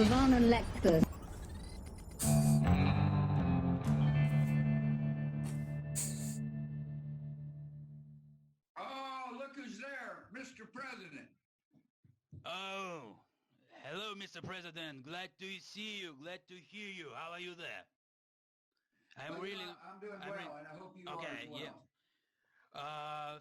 lectures. Oh, look who's there, Mr. President. Oh, hello, Mr. President. Glad to see you. Glad to hear you. How are you there? I'm doing well, and I hope you are as well. Yeah.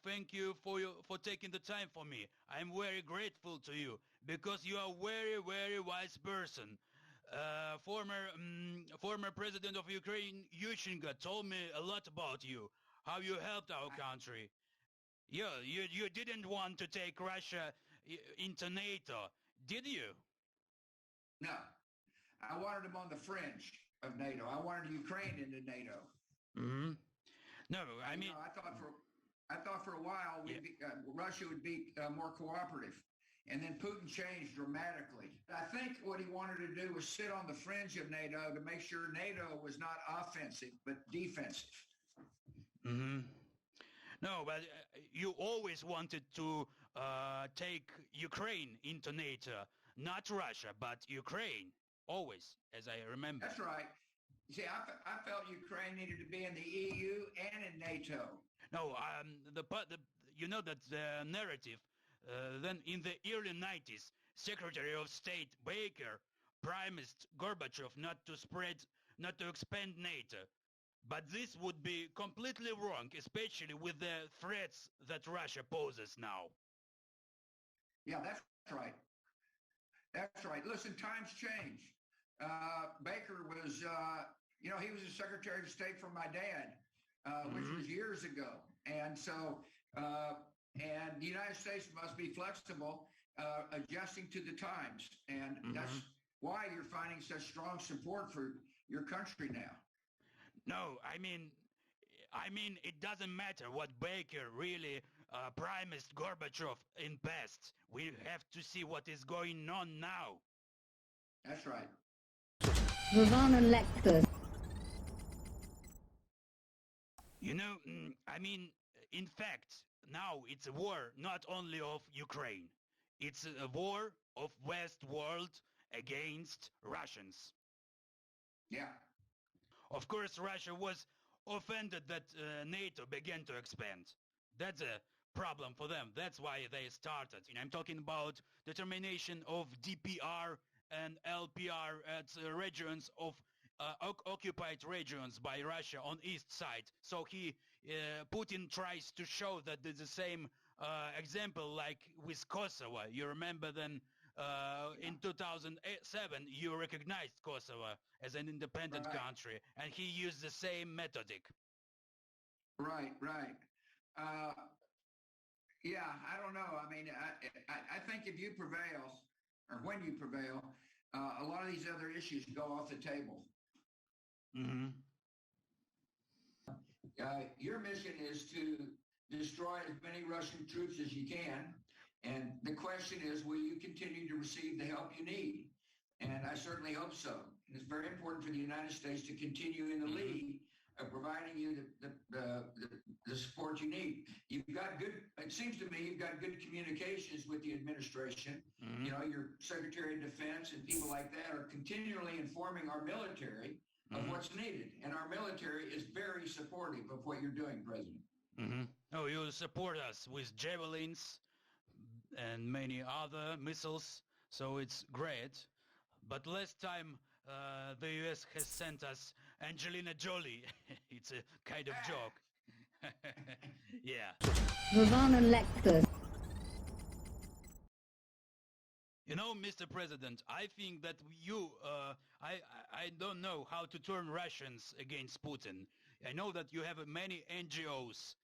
Thank you for taking the time for me. I'm very grateful to you because you are very wise person. Former President of Ukraine, Yushchenko, told me a lot about you, how you helped our country. Yeah, you didn't want to take Russia into NATO, did you? No, I wanted him on the fringe of NATO. I wanted Ukraine into NATO. Mm-hmm. No, I mean, I thought for a while Russia would be more cooperative, and then Putin changed dramatically. I think what he wanted to do was sit on the fringe of NATO to make sure NATO was not offensive but defensive. Mm-hmm. No, but you always wanted to take Ukraine into NATO, not Russia, but Ukraine, always, as I remember. That's right. See, I felt Ukraine needed to be in the EU and in NATO. No, you know that the narrative. Then in the early 90s, Secretary of State Baker promised Gorbachev not to expand NATO. But this would be completely wrong, especially with the threats that Russia poses now. Yeah, that's right. That's right. Listen, times change. Baker was, he was the Secretary of State for my dad, which was years ago. And so, and the United States must be flexible, adjusting to the times. And that's why you're finding such strong support for your country now. No, I mean, it doesn't matter what Baker really promised Gorbachev in past. We have to see what is going on now. That's right. lectures. You know, in fact, now it's a war not only of Ukraine. It's a war of West world against Russians. Yeah. Of course, Russia was offended that NATO began to expand. That's a problem for them. That's why they started. I'm talking about determination of DPR and LPR at regions of occupied regions by Russia on east side. So Putin tries to show that it's the same example like with Kosovo. You remember then in 2007 you recognized Kosovo as an independent country, and he used the same methodic. Right. Yeah, I don't know. I mean, I think if you prevail, or when you prevail, a lot of these other issues go off the table. Mm-hmm. Your mission is to destroy as many Russian troops as you can. And the question is, will you continue to receive the help you need? And I certainly hope so. And it's very important for the United States to continue in the lead of providing you the support you need. It seems to me you've got good communications with the administration. Mm-hmm. You know, your Secretary of Defense and people like that are continually informing our military of what's needed. And our military is very supportive of what you're doing, President. Mm-hmm. Oh, you support us with javelins and many other missiles, so it's great. But last time the US has sent us Angelina Jolie. It's a kind of joke. Yeah. lectures. You know, Mr. President, I think that I don't know how to turn Russians against Putin. I know that you have many NGOs.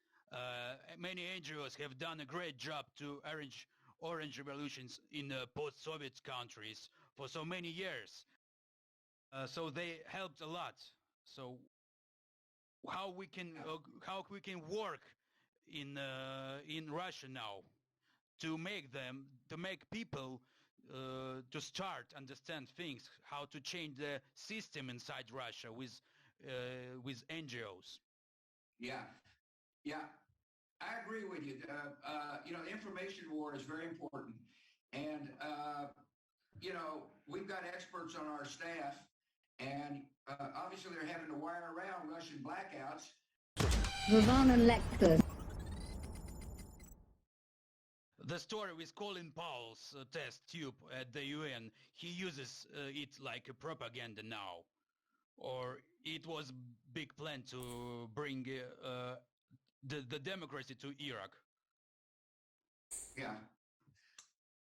Many NGOs have done a great job to arrange orange revolutions in post-Soviet countries for so many years. So they helped a lot. So how we can work in Russia now to make people to start understand things, how to change the system inside Russia with NGOs. Yeah, I agree with you. The information war is very important, and you know, we've got experts on our staff, and obviously they're having to wire around Russian blackouts. The story with Colin Powell's test tube at the UN, he uses it like a propaganda now. Or it was big plan to bring the democracy to Iraq. Yeah.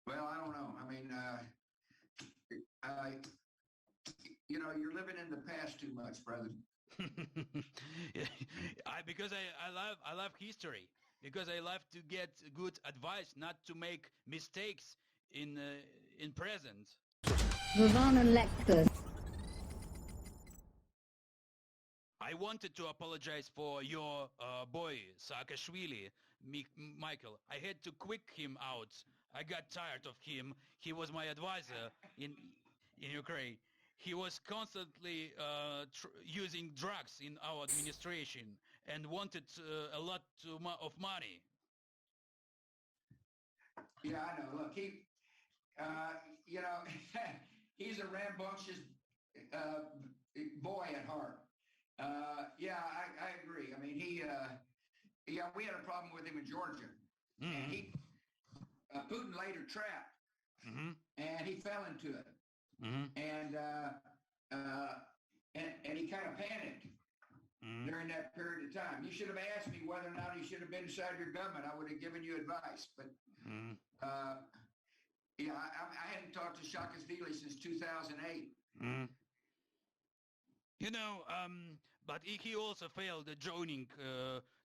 Well, I don't know. I mean, you know, you're living in the past too much, brother. Because I love history. Because I love to get good advice, not to make mistakes in present. I wanted to apologize for your boy Saakashvili, Michael. I had to quick him out. I got tired of him. He was my advisor in Ukraine. He was constantly using drugs in our administration and wanted a lot of money. Yeah, I know. Look, you know, he's a rambunctious boy at heart. Yeah, I agree. I mean, yeah, we had a problem with him in Georgia. Mm-hmm. And Putin laid a trap, mm-hmm. and he fell into it. Mm-hmm. And he kind of panicked mm-hmm. during that period of time. You should have asked me whether or not he should have been inside your government. I would have given you advice. But, mm-hmm. Yeah, I hadn't talked to Saakashvili since 2008. Mm-hmm. You know, but he also failed joining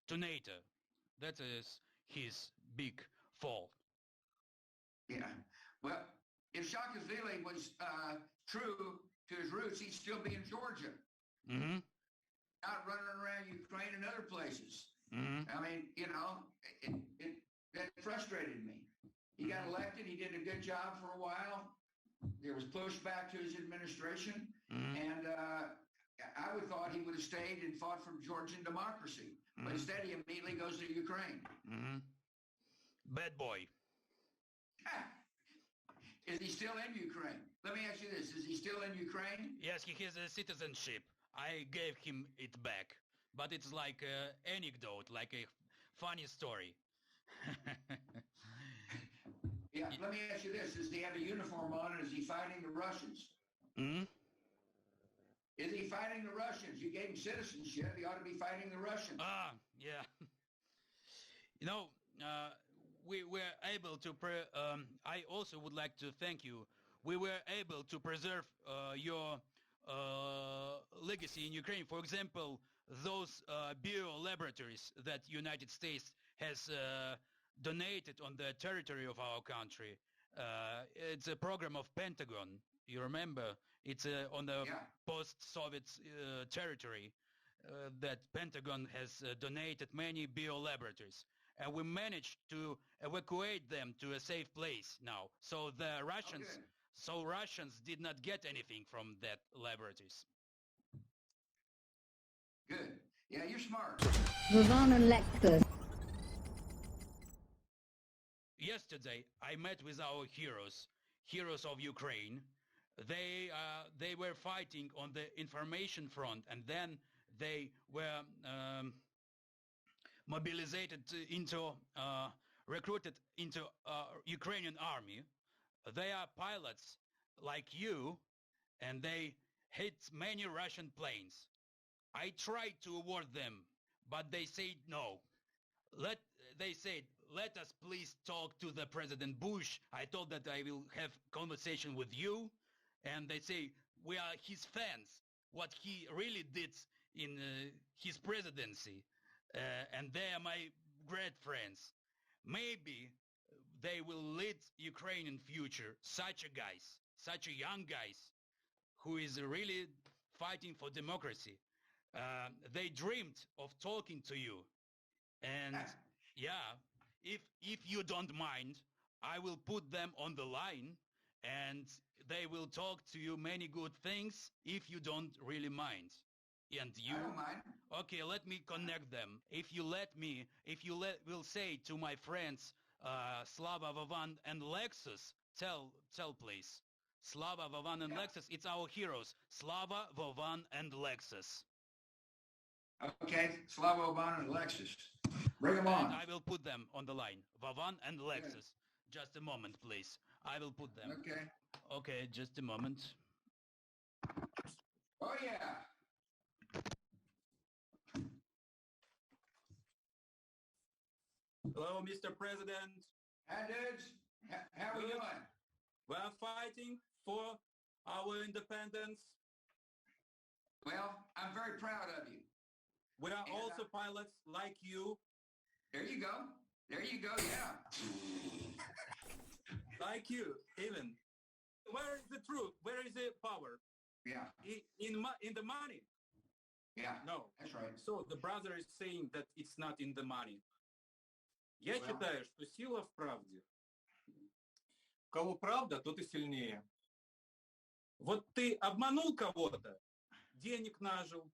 to NATO. That is his big fault. Yeah. Well, if Saakashvili was true to his roots, he'd still be in Georgia. Mm-hmm. Not running around Ukraine and other places. Mm-hmm. I mean, you know, that frustrated me. He got elected. He did a good job for a while. There was pushback to his administration. Mm-hmm. And I would thought he would have stayed and fought for Georgian democracy. Mm-hmm. But instead, he immediately goes to Ukraine. Mm-hmm. Bad boy. Is he still in Ukraine? Let me ask you this. Is he still in Ukraine? Yes, he has a citizenship. I gave him it back. But it's like an anecdote, like a funny story. Yeah, let me ask you this. Does he have a uniform on and is he fighting the Russians? Hmm? Is he fighting the Russians? You gave him citizenship. He ought to be fighting the Russians. Yeah. You know, we were able to, I also would like to thank you. We were able to preserve your legacy in Ukraine. For example, those bio laboratories that United States has donated on the territory of our country. It's a program of Pentagon. You remember? It's on the post-Soviet territory that Pentagon has donated many bio laboratories. And we managed to evacuate them to a safe place now. So the Russians did not get anything from that laboratories. Good. Yeah, you're smart. Yesterday, I met with our heroes of Ukraine. They were fighting on the information front, and then they were recruited into Ukrainian army. They are pilots like you, and they hit many Russian planes. I tried to award them, but they said no. They said, let us please talk to the President Bush. I told that I will have conversation with you. And they say, we are his fans, what he really did in his presidency. And they are my great friends. Maybe they will lead Ukrainian future, such a young guys, who is really fighting for democracy. They dreamed of talking to you. And yeah, if you don't mind, I will put them on the line and they will talk to you many good things if you don't really mind. And you? I don't mind. Okay, let me connect them. If you will say to my friends, Slava, Vovan, and Lexus, tell please. Slava, Vovan, and Lexus, it's our heroes. Slava, Vovan, and Lexus. Okay, Slava, Obama, and Alexis. Bring them And on. I will put them on the line. Vovan and Lexus. Just a moment, please. I will put them. Okay. Okay, just a moment. Oh, yeah. Hello, Mr. President. Hi, dudes. How we Good. doing? We are fighting for our independence. Well, I'm very proud of you. We are And, also pilots like you, There you go. There you go, yeah. like you, even. Where is the truth? Where is the power? Yeah, In the money? yeah. No. That's right. So the brother is saying that it's not in the money. Я Well. считаю, что сила в правде. У кого правда, тот и сильнее. Вот ты обманул кого-то, денег нажил.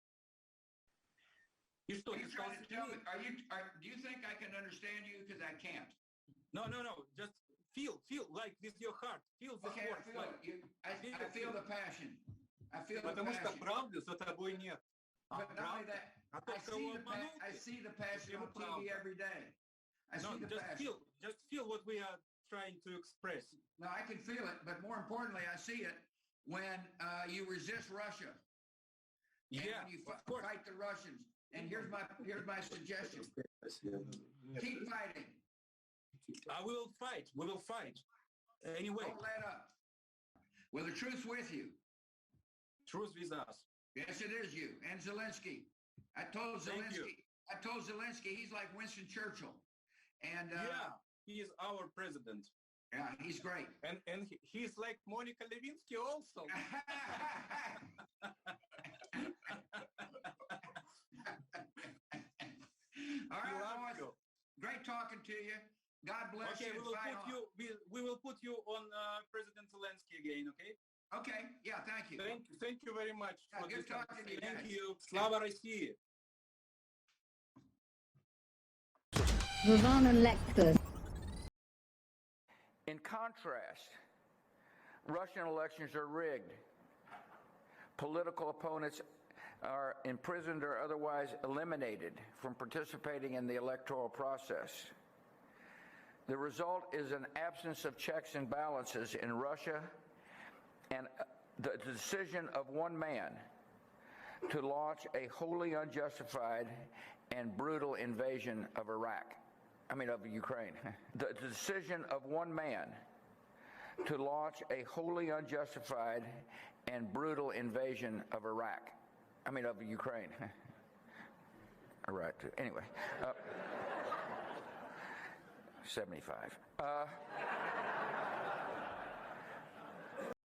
И что, Are ты you стал trying to tell me, сильнее? do you think I can understand you? Because I can't. No. Just feel like with your heart. Feel the Okay, I force. feel Like, it. I feel the passion. I feel the потому что passion. правды за тобой нет. А But not only правда, that, а тот, кого обманул, I see the passion ему on TV правда. every day. I No, see the passion. just feel what we are trying to express. No, I can feel it, but more importantly, I see it when you resist Russia. And Yeah, when you of course. fight the Russians. And here's my suggestion. Keep fighting. We will fight. We will fight. Anyway, Don't let up. Well, the truth's with you. truth with us. Yes, it is you. And Zelensky. I told Thank you. Zelensky he's like Winston Churchill. And Yeah, he is our president. yeah, he's great. And he's like Monica Lewinsky also. All He right, loves boys. you. Great talking to you. God bless Okay, you. we will and fight put on. you. We will put you on President Zelensky again. Okay. Okay. Yeah, thank you. Thank you very much. Yeah, for good this talking to you conversation. Thank guys. you. Slava России. Vovan and Lexus. In contrast, Russian elections are rigged. Political opponents are imprisoned or otherwise eliminated from participating in the electoral process. The result is an absence of checks and balances in Russia and the decision of one man to launch a wholly unjustified and brutal invasion of Ukraine. The decision of one man to launch a wholly unjustified and brutal invasion of Ukraine. Iraq, anyway. 75.